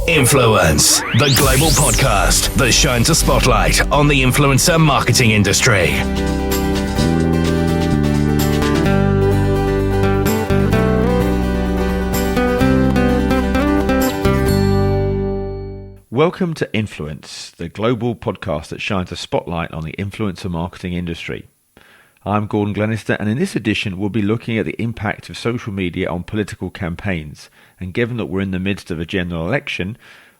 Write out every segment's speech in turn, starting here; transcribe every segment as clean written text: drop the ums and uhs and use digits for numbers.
Influence, the global podcast that shines a spotlight on the influencer marketing industry. Welcome to Influence, the global podcast that shines a spotlight on the influencer marketing industry. I'm Gordon Glenister, and in this edition we'll be looking at the impact of social media on political campaigns. And given that we're in the midst of a general election,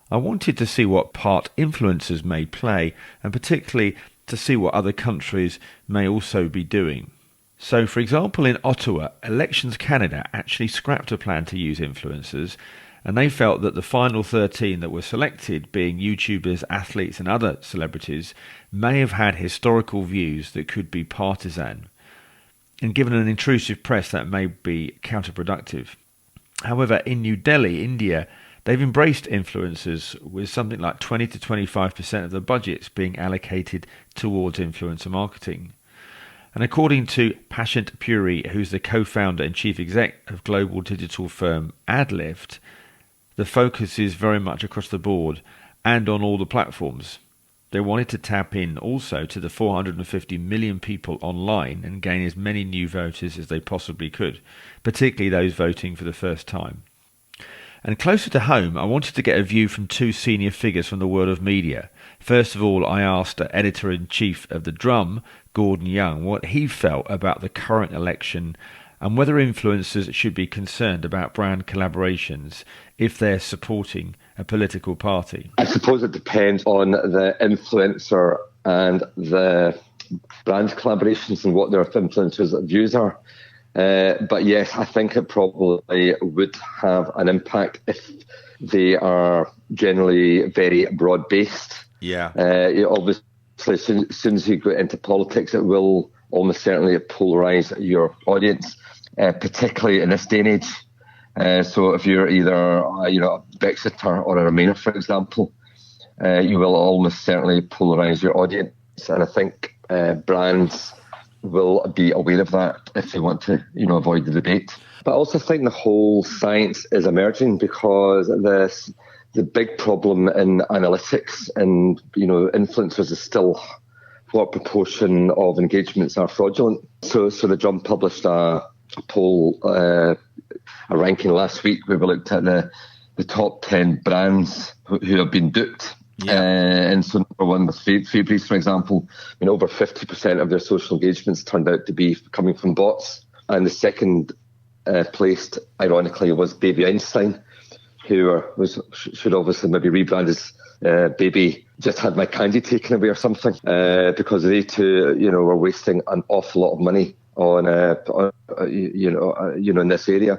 I wanted to see what part influencers may play, and particularly to see what other countries may also be doing. So, for example, in Ottawa, Elections Canada actually scrapped a plan to use influencers, and they felt that the final 13 that were selected, being YouTubers, athletes and other celebrities, may have had historical views that could be partisan. And given an intrusive press, that may be counterproductive. However, in New Delhi, India, they've embraced influencers with something like 20 to 25% of the budgets being allocated towards influencer marketing. And according to Prashant Puri, who's the co-founder and chief exec of global digital firm AdLift, the focus is very much across the board and on all the platforms. They wanted to tap in also to the 450 million people online and gain as many new voters as they possibly could, particularly those voting for the first time. And closer to home, I wanted to get a view from two senior figures from the world of media. First of all, I asked editor-in-chief of The Drum, Gordon Young, what he felt about the current election and whether influencers should be concerned about brand collaborations if they're supporting a political party. I suppose it depends on the influencer and the brand collaborations and what their influencers' views are. But yes, I think it probably would have an impact if they are generally very broad-based. Yeah. Obviously, as soon as you go into politics, it will almost certainly polarise your audience, particularly in this day and age. So if you're either a Brexiter or a Remainer, for example, you will almost certainly polarise your audience. And I think brands will be aware of that if they want to avoid the debate. But I also think the whole science is emerging because the big problem in analytics and influencers is still what proportion of engagements are fraudulent. So the Drum published a poll, a ranking last week where we looked at the top 10 brands who have been duped. Yeah. And so number one was Febreze, for example. Over 50% of their social engagements turned out to be coming from bots. And the second placed, ironically, was Baby Einstein, who should obviously maybe rebrand as Baby Just Had My Candy Taken Away or something, because they too, were wasting an awful lot of money on in this area.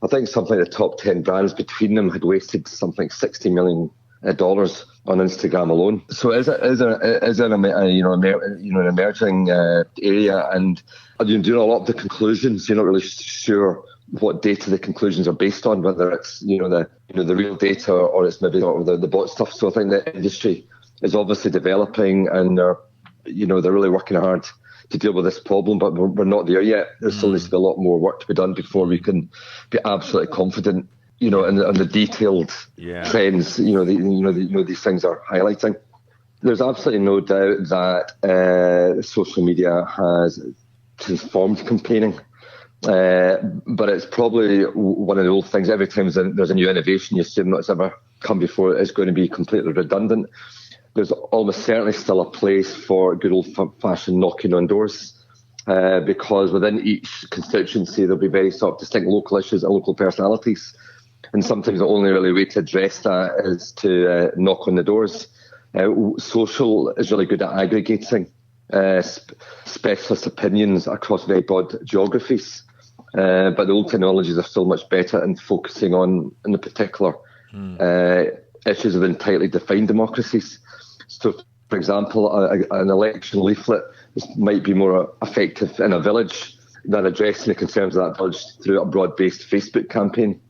I think something like the top 10 brands between them had wasted something like $60 million on Instagram alone. So is an emerging area, and doing a lot of the conclusions, you're not really sure what data the conclusions are based on, whether it's the real data or it's maybe the bot stuff. So I think the industry is obviously developing, and they're really working hard to deal with this problem, but we're not there yet. There still needs to be a lot more work to be done before we can be absolutely confident in the detailed trends, these things are highlighting. There's absolutely no doubt that social media has transformed campaigning, but it's probably one of the old things. Every time there's a new innovation, you assume that's ever come before is going to be completely redundant. There's almost certainly still a place for good old-fashioned knocking on doors, because within each constituency there'll be very sort of distinct local issues and local personalities. And sometimes the only really way to address that is to knock on the doors. Social is really good at aggregating specialist opinions across very broad geographies. But the old technologies are still much better in focusing on the particular issues within tightly defined democracies. So, for example, an election leaflet might be more effective in a village than addressing the concerns of that village through a broad-based Facebook campaign.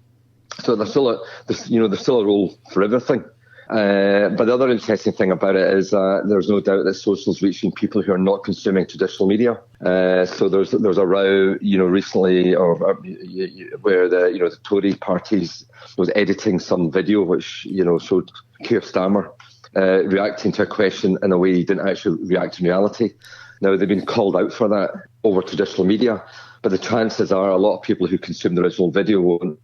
So there's still a role for everything. But the other interesting thing about it is there's no doubt that social's reaching people who are not consuming traditional media. So there's a row, recently, where the Tory parties was editing some video which showed Keir Starmer reacting to a question in a way he didn't actually react in reality. Now they've been called out for that over traditional media, but the chances are a lot of people who consume the original video won't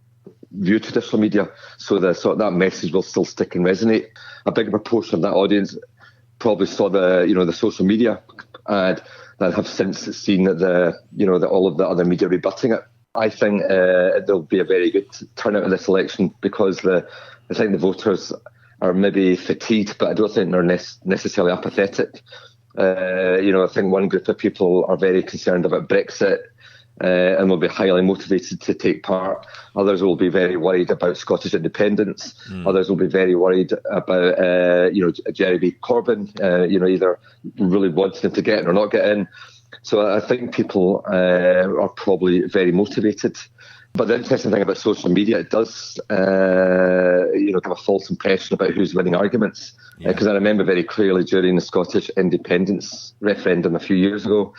view traditional media, so that message will still stick and resonate. A bigger proportion of that audience probably saw the social media ad that have since seen that all of the other media rebutting it. I think there'll be a very good turnout in this election because I think the voters are maybe fatigued, but I don't think they're necessarily apathetic. I think one group of people are very concerned about Brexit and will be highly motivated to take part. Others will be very worried about Scottish independence. Others will be very worried about, Jeremy Corbyn, either really wanting him to get in or not get in. So I think people are probably very motivated. But the interesting thing about social media, it does, give a false impression about who's winning arguments. Because I remember very clearly during the Scottish independence referendum a few years ago,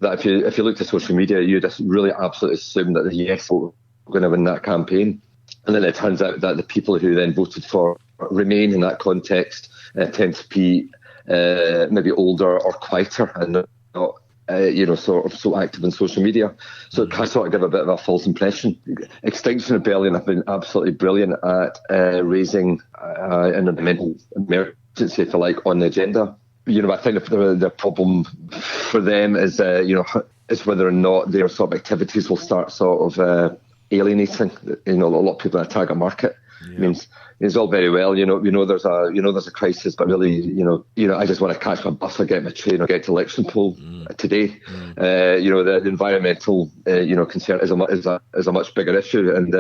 that if you looked at social media, you just really absolutely assume that the yes vote were going to win that campaign. And then it turns out that the people who then voted for Remain in that context tend to be maybe older or quieter and not, sort of so active in social media. So it can sort of give a bit of a false impression. Extinction Rebellion have been absolutely brilliant at raising an environmental emergency, if you like, on the agenda. I think the problem for them is whether or not their sort of activities will start sort of alienating, a lot of people in a target market. Yeah. I mean, it's all very well, there's a crisis, but really, I just want to catch my bus or get my train or get to election poll today. The environmental, concern is a much bigger issue, and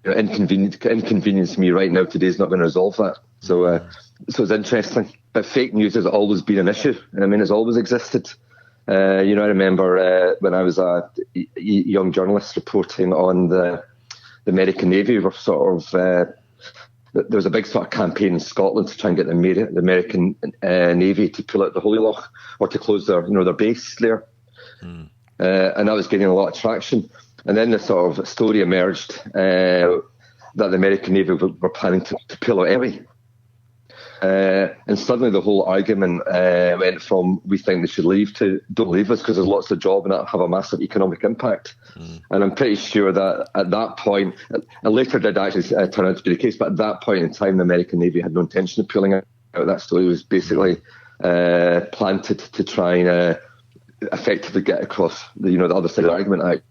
inconvenience me right now today is not going to resolve that. So it's interesting. But fake news has always been an issue. I mean, it's always existed. I remember when I was a young journalist reporting on the American Navy, were sort of there was a big sort of campaign in Scotland to try and get the American Navy to pull out the Holy Loch or to close their base there, and that was getting a lot of traction. And then the sort of story emerged that the American Navy were planning to pull out anyway. And suddenly the whole argument went from we think they should leave to don't leave us because there's lots of jobs and that have a massive economic impact. And I'm pretty sure that at that point, and later did actually turn out to be the case, but at that point in time, the American Navy had no intention of pulling out. That story was basically planted to try and effectively get across the other side of the argument.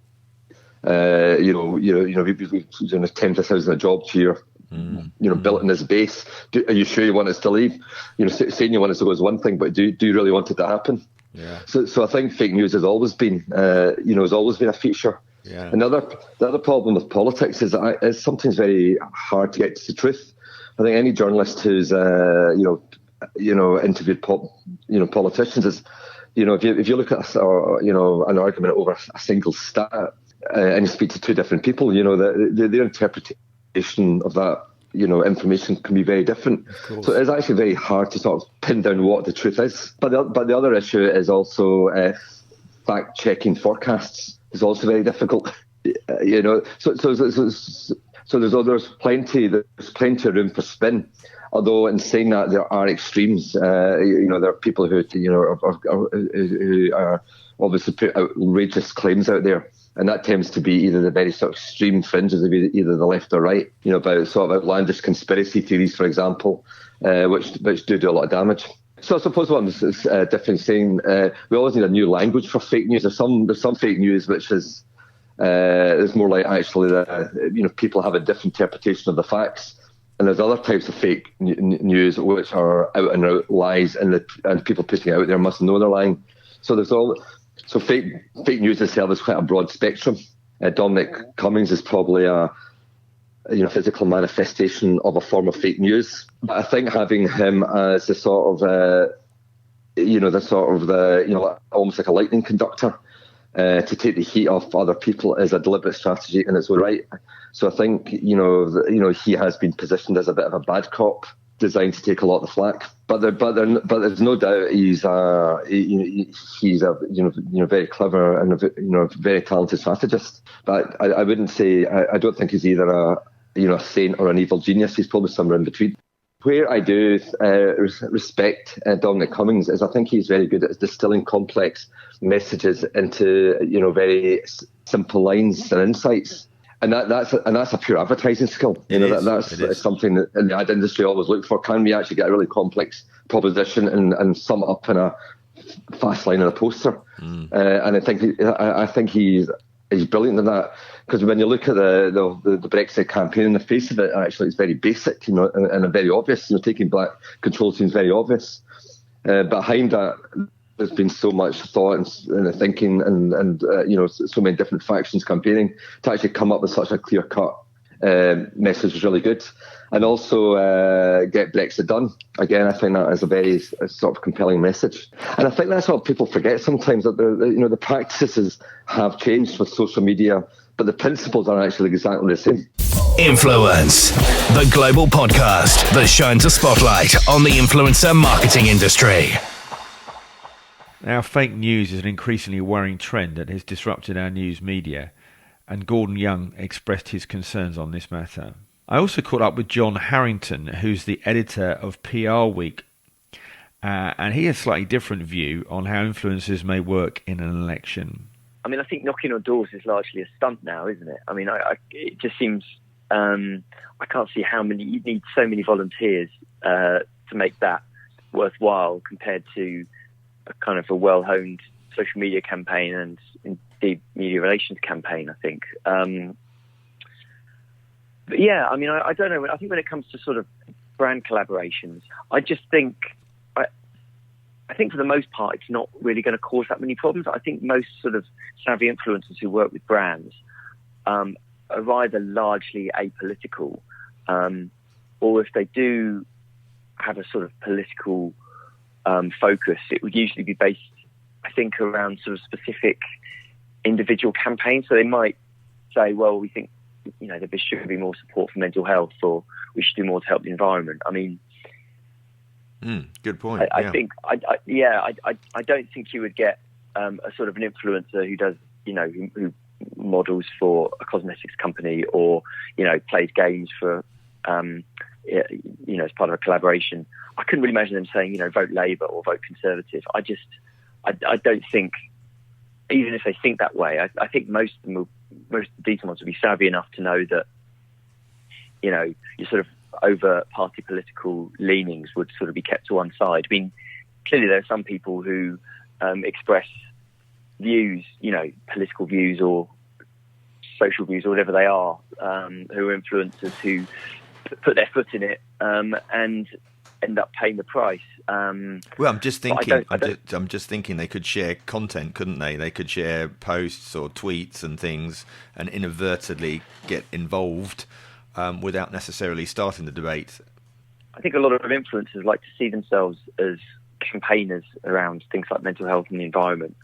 We've doing 10,000 a job here. Built in this base. Are you sure you want us to leave? Saying you want us to go is one thing, but do you really want it to happen? Yeah. So I think fake news has always been, a feature. Yeah. The other problem with politics is that it's sometimes very hard to get to the truth. I think any journalist who's, interviewed politicians is, if you look at an argument over a single stat and you speak to two different people, their interpretation of that information can be very different. So it's actually very hard to sort of pin down what the truth is. But the other issue is also fact-checking forecasts is also very difficult. So there's plenty of room for spin. Although in saying that, there are extremes. There are people who who are obviously put outrageous claims out there. And that tends to be either the very sort of extreme fringes of either the left or right, about sort of outlandish conspiracy theories, for example, which do a lot of damage. So I suppose what I'm different saying, we always need a new language for fake news. There's some fake news which is more like actually that people have a different interpretation of the facts, and there's other types of fake news which are out and out lies, and people putting it out there must know they're lying. So fake news itself is quite a broad spectrum. Dominic Cummings is probably a physical manifestation of a form of fake news. But I think having him as the sort of almost like a lightning conductor, to take the heat off other people is a deliberate strategy in its own right. So I think he has been positioned as a bit of a bad cop, designed to take a lot of the flack. But there's no doubt he's a very clever and a very talented strategist. But I wouldn't say I don't think he's either a saint or an evil genius. He's probably somewhere in between. Where I do respect Dominic Cummings is I think he's very good at distilling complex messages into very simple lines and insights. And that's a pure advertising skill. That's something that in the ad industry always look for. Can we actually get a really complex proposition and sum it up in a fast line on a poster? And I think he's brilliant in that, because when you look at the Brexit campaign, in the face of it, actually it's very basic, and very obvious. Taking black control seems very obvious. Behind that, there's been so much thought and thinking and so many different factions campaigning to actually come up with such a clear-cut message is really good. And also get Brexit done. Again, I think that is a very sort of compelling message. And I think that's what people forget sometimes, that the practices have changed with social media, but the principles are actually exactly the same. Influence, the global podcast that shines a spotlight on the influencer marketing industry. Now, fake news is an increasingly worrying trend that has disrupted our news media, and Gordon Young expressed his concerns on this matter. I also caught up with John Harrington, who's the editor of PR Week, and he has a slightly different view on how influencers may work in an election. I mean, I think knocking on doors is largely a stunt now, isn't it? I mean, it just seems I can't see how many you'd need so many volunteers to make that worthwhile compared to a kind of a well-honed social media campaign and indeed media relations campaign, I think. But yeah, I mean, I don't know. I think when it comes to sort of brand collaborations, I just think, I think for the most part, it's not really going to cause that many problems. I think most sort of savvy influencers who work with brands are either largely apolitical, or if they do have a sort of political focus, it would usually be based, I think, around sort of specific individual campaigns. So they might say, well, we think, that there should be more support for mental health, or we should do more to help the environment. I mean, good point. I think, I don't think you would get a sort of an influencer who does, who models for a cosmetics company, or, plays games for, as part of a collaboration. I couldn't really imagine them saying, vote Labour or vote Conservative. I don't think, even if they think that way, I think most of these ones will be savvy enough to know that, your sort of over party political leanings would sort of be kept to one side. I mean, clearly there are some people who express views, political views or social views or whatever they are, who are influencers who put their foot in it and end up paying the price. Well, I'm just thinking. I'm just thinking they could share content, couldn't they? They could share posts or tweets and things, and inadvertently get involved without necessarily starting the debate. I think a lot of influencers like to see themselves as campaigners around things like mental health and the environment.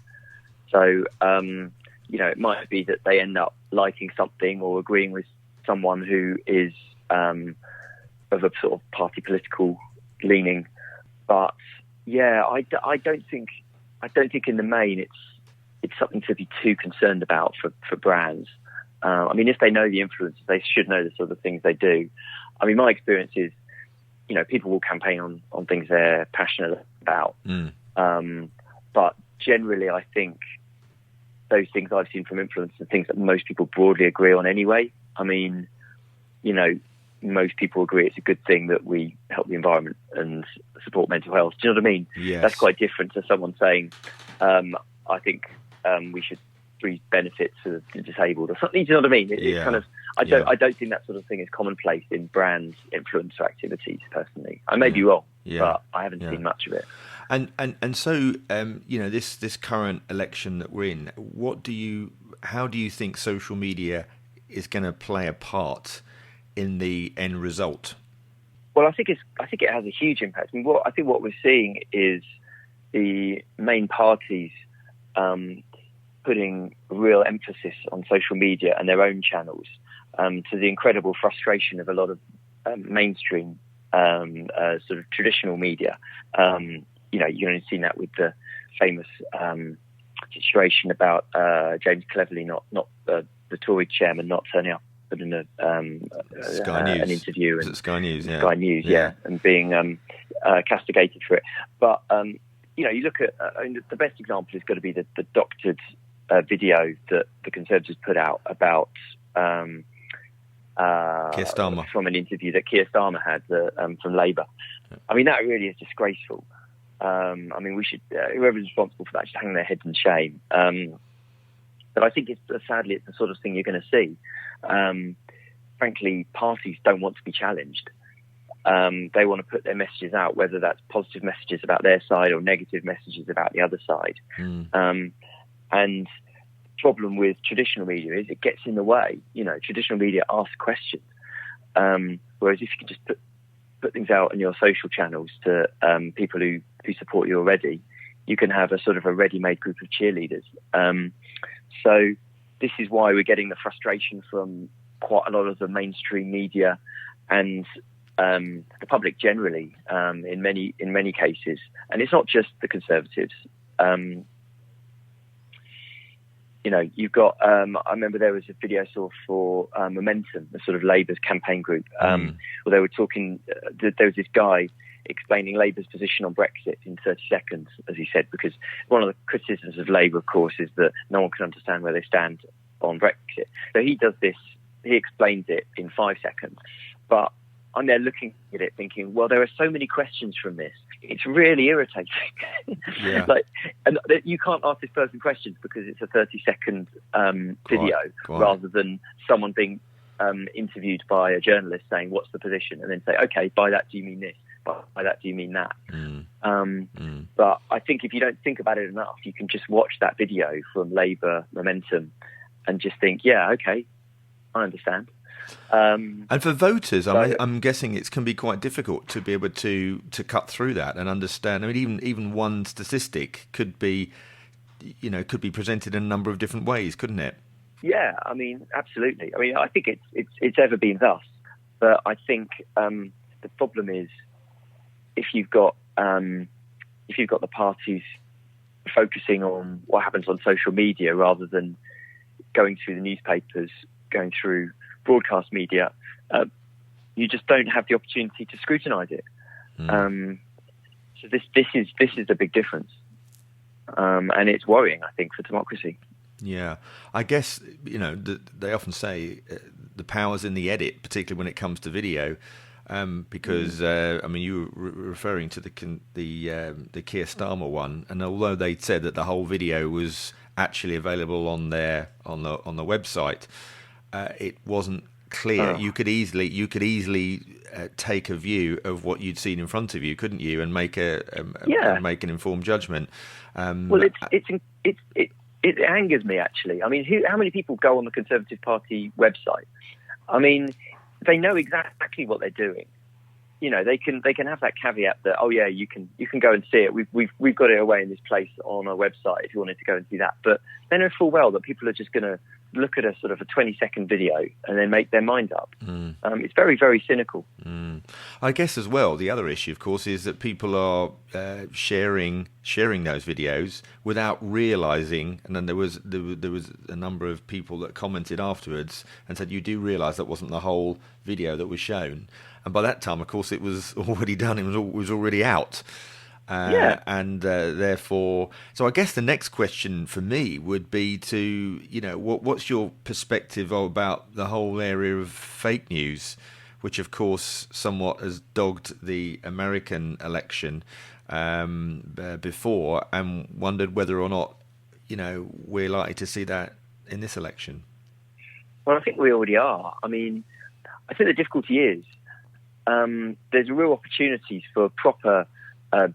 So, it might be that they end up liking something or agreeing with someone who is of a sort of party political leaning. But yeah, I don't think in the main it's something to be too concerned about for brands. I mean, if they know the influencers, they should know the sort of things they do. I mean, my experience is, people will campaign on things they're passionate about. But generally, I think those things I've seen from influencers are things that most people broadly agree on anyway. I mean, most people agree it's a good thing that we help the environment and support mental health. Do you know what I mean? Yes. That's quite different to someone saying, I think we should free benefits for the disabled or something. Do you know what I mean? It's kind of, I don't think that sort of thing is commonplace in brand influencer activities, personally. I may be wrong, but I haven't seen much of it. And so, this current election that we're in, how do you think social media is going to play a part in the end result? Well, I think it has a huge impact. I mean, what we're seeing is the main parties putting real emphasis on social media and their own channels, to the incredible frustration of a lot of mainstream sort of traditional media. You've only seen that with the famous situation about James Cleverly, not the Tory chairman, not turning up in Sky News. An interview. Was it Sky News? Yeah. Sky News, yeah, and being castigated for it. But you look at the best example is going to be the doctored video that the Conservatives put out about Keir Starmer, from an interview that Keir Starmer had from Labour. I mean, that really is disgraceful. We should, whoever's responsible for that should hang their heads in shame. But I think sadly it's the sort of thing you're going to see. Frankly, parties don't want to be challenged. They want to put their messages out, whether that's positive messages about their side or negative messages about the other side. And the problem with traditional media is it gets in the way. Traditional media asks questions, whereas if you can just put things out on your social channels to people who support you already, you can have a sort of a ready-made group of cheerleaders. So this is why we're getting the frustration from quite a lot of the mainstream media and the public generally, in many cases. And it's not just the Conservatives. You've got. I remember there was a video I saw for Momentum, the sort of Labour's campaign group, where they were talking. There was this guy explaining Labour's position on Brexit in 30 seconds, as he said, because one of the criticisms of Labour, of course, is that no one can understand where they stand on Brexit. So he does this. He explains it in 5 seconds, but I'm there looking at it thinking, well, there are so many questions from this. It's really irritating. Yeah. And you can't ask this person questions because it's a 30-second video rather than someone being interviewed by a journalist saying, what's the position? And then say, okay, by that, do you mean this? By that, do you mean that? But I think if you don't think about it enough, you can just watch that video from Labour Momentum and just think, yeah, okay, I understand. And for voters, I'm guessing it can be quite difficult to be able to cut through that and understand. I mean, even one statistic could be presented in a number of different ways, couldn't it? Yeah, I mean, absolutely. I mean, I think it's ever been thus, but I think the problem is if you've got the parties focusing on what happens on social media rather than going through the newspapers, going through broadcast media, you just don't have the opportunity to scrutinise it. So this is the big difference, and it's worrying, I think, for democracy. Yeah, I guess they often say the power's in the edit, particularly when it comes to video, because you were referring to the Keir Starmer one, and although they said that the whole video was actually available on the website, it wasn't clear. You could easily take a view of what you'd seen in front of you, couldn't you, and make make an informed judgment. Well, it angers me, actually. I mean, how many people go on the Conservative Party website? I mean, they know exactly what they're doing. They can have that caveat that, oh yeah, you can go and see it. We've got it away in this place on our website if you wanted to go and see that. But they know full well that people are just going to look at a sort of a 20-second video and then make their mind up. It's very, very cynical. I guess as well, the other issue, of course, is that people are sharing those videos without realising. And then there was a number of people that commented afterwards and said, "You do realise that wasn't the whole video that was shown." And by that time, of course, it was already done. It was already out. And therefore, so I guess the next question for me would be to, what's your perspective about the whole area of fake news, which of course somewhat has dogged the American election before, and wondered whether or not, we're likely to see that in this election. Well, I think we already are. I mean, I think the difficulty is there's real opportunities for proper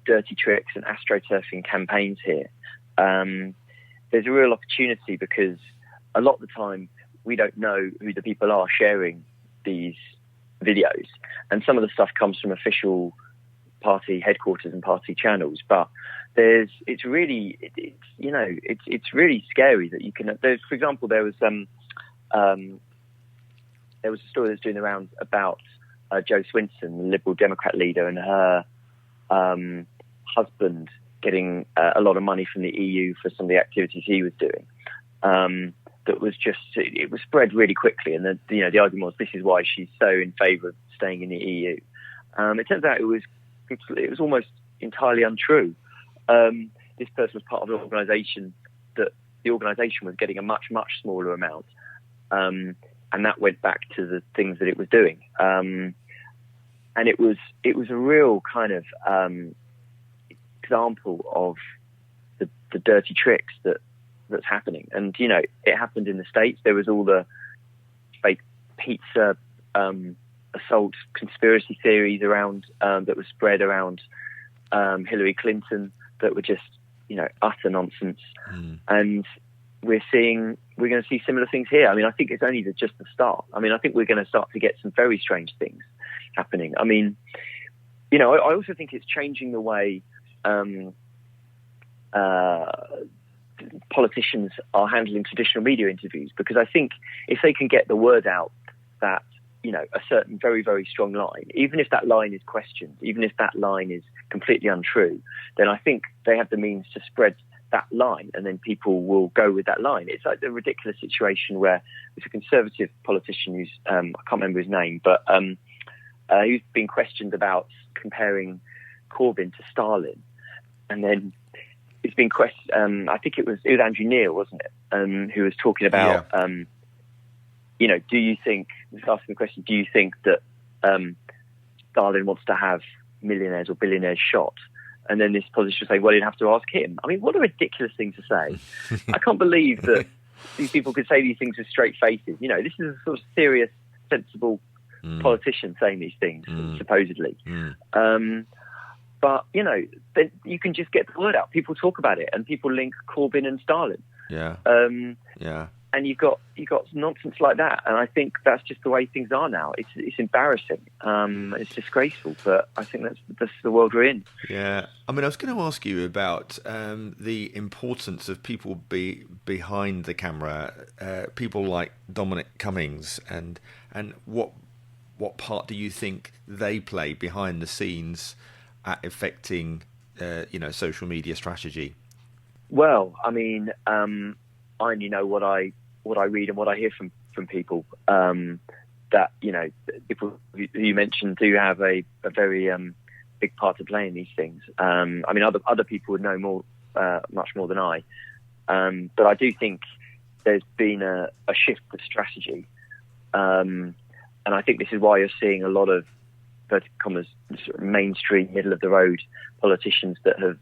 dirty tricks and astroturfing campaigns here. There's a real opportunity because a lot of the time we don't know who the people are sharing these videos, and some of the stuff comes from official party headquarters and party channels, but it's really scary that you can. There's, for example, there was a story that's doing the rounds about Jo Swinson, the Liberal Democrat leader, and her husband getting a lot of money from the EU for some of the activities he was doing. That was it was spread really quickly, and the argument was this is why she's so in favour of staying in the EU. It turns out it was almost entirely untrue. This person was part of an organisation that the organisation was getting a much, much smaller amount, and that went back to the things that it was doing. And it was a real kind of example of the dirty tricks that's happening. And it happened in the States. There was all the fake pizza assault conspiracy theories around that were spread around Hillary Clinton that were just utter nonsense. And we're going to see similar things here. I mean, I think it's only just the start. I mean, I think we're going to start to get some very strange things happening. I mean, I also think it's changing the way politicians are handling traditional media interviews, because I think if they can get the word out that a certain very, very strong line, even if that line is questioned, even if that line is completely untrue, then I think they have the means to spread that line, and then people will go with that line. It's like the ridiculous situation where there's a Conservative politician who's I can't remember his name, but he's been questioned about comparing Corbyn to Stalin, and then it's been questioned. I think it was Andrew Neil, wasn't it? Who was talking about, do you think? Just asking the question: do you think that Stalin wants to have millionaires or billionaires shot? And then this politician say, well, you'd have to ask him. I mean, what a ridiculous thing to say. I can't believe that these people could say these things with straight faces. This is a sort of serious, sensible politician saying these things, supposedly. But, then you can just get the word out. People talk about it, and people link Corbyn and Stalin. And you've got nonsense like that, and I think that's just the way things are now. It's embarrassing, it's disgraceful, but I think that's the world we're in. Yeah, I mean, I was going to ask you about the importance of people behind the camera, people like Dominic Cummings, and what part do you think they play behind the scenes at affecting social media strategy? Well, I mean, I only know what I read and what I hear from people. That people who you mentioned do have a very big part to play in these things. I mean, other people would know more, much more than I. But I do think there's been a shift of strategy, and I think this is why you're seeing a lot of vertical commas sort of mainstream, middle of the road politicians that have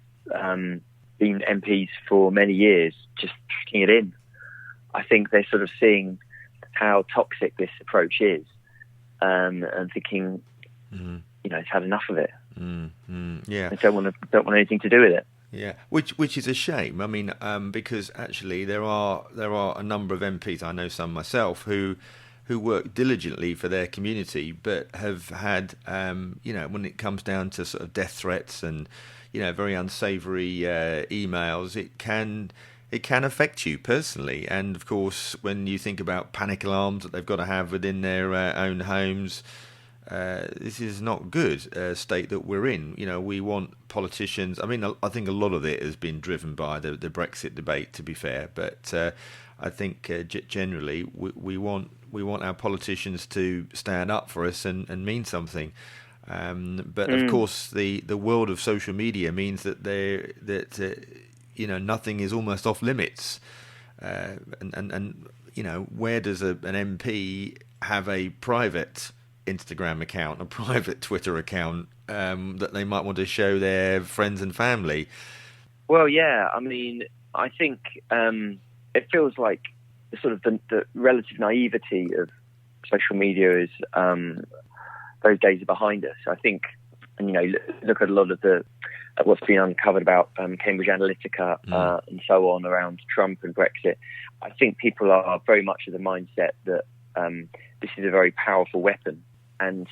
been MPs for many years just tracking it in. I think they're sort of seeing how toxic this approach is, and thinking, it's had enough of it. Yeah, they don't want anything to do with it. Yeah, which is a shame. I mean, because actually there are a number of MPs, I know some myself, who work diligently for their community, but have had, when it comes down to sort of death threats and very unsavoury emails, it can affect you personally. And of course, when you think about panic alarms that they've got to have within their own homes, this is not good state that we're in. We want politicians. I mean, I think a lot of it has been driven by the Brexit debate, to be fair. But I think generally we want our politicians to stand up for us and mean something. But of course, the world of social media means that nothing is almost off limits. And where does an MP have a private Instagram account, a private Twitter account that they might want to show their friends and family? Well, yeah. I mean, I think it feels like the relative naivety of social media is those days are behind us. I think, and look at a lot of what's been uncovered about Cambridge Analytica and so on around Trump and Brexit. I think people are very much of the mindset that this is a very powerful weapon, and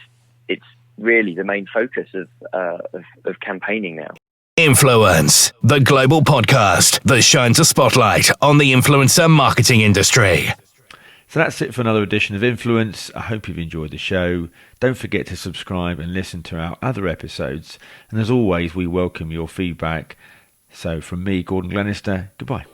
it's really the main focus of campaigning now. Influence, the global podcast that shines a spotlight on the influencer marketing industry. So that's it for another edition of Influence. I hope you've enjoyed the show. Don't forget to subscribe and listen to our other episodes. And as always, we welcome your feedback. So from me, Gordon Glenister, goodbye.